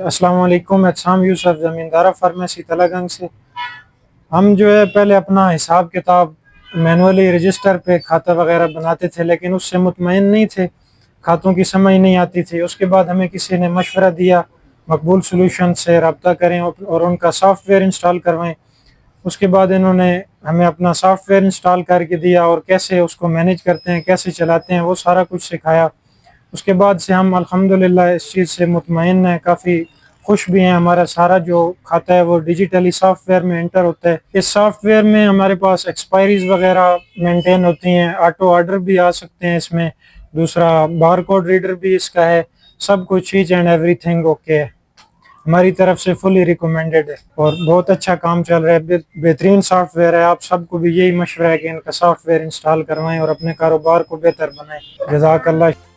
السلام علیکم، احتسام یوسف زمیندارہ فارمیسی تلا گنج سے۔ ہم جو ہے پہلے اپنا حساب کتاب مینولی رجسٹر پہ کھاتا وغیرہ بناتے تھے، لیکن اس سے مطمئن نہیں تھے، کھاتوں کی سمجھ نہیں آتی تھی۔ اس کے بعد ہمیں کسی نے مشورہ دیا مقبول سولوشن سے رابطہ کریں اور ان کا سافٹ ویئر انسٹال کروائیں۔ اس کے بعد انہوں نے ہمیں اپنا سافٹ ویئر انسٹال کر کے دیا اور کیسے اس کو مینیج کرتے ہیں، کیسے چلاتے ہیں، وہ سارا کچھ سکھایا۔ اس کے بعد سے ہم الحمدللہ اس چیز سے مطمئن ہیں، کافی خوش بھی ہیں۔ ہمارا سارا جو کھاتا ہے وہ ڈیجیٹلی سافٹ ویئر میں انٹر ہوتا ہے۔ اس سافٹ ویئر میں ہمارے پاس ایکسپائریز وغیرہ مینٹین ہوتی ہیں، آٹو آرڈر بھی آ سکتے ہیں اس میں، دوسرا بار کوڈ ریڈر بھی اس کا ہے، سب کچھ each and everything okay ہے، ہماری طرف سے فلی ریکمینڈڈ ہے اور بہت اچھا کام چل رہا ہے، بہترین سافٹ ویئر ہے۔ آپ سب کو بھی یہی مشورہ ہے کہ ان کا سافٹ ویئر انسٹال کروائیں اور اپنے کاروبار کو بہتر بنائیں۔ جزاک اللہ۔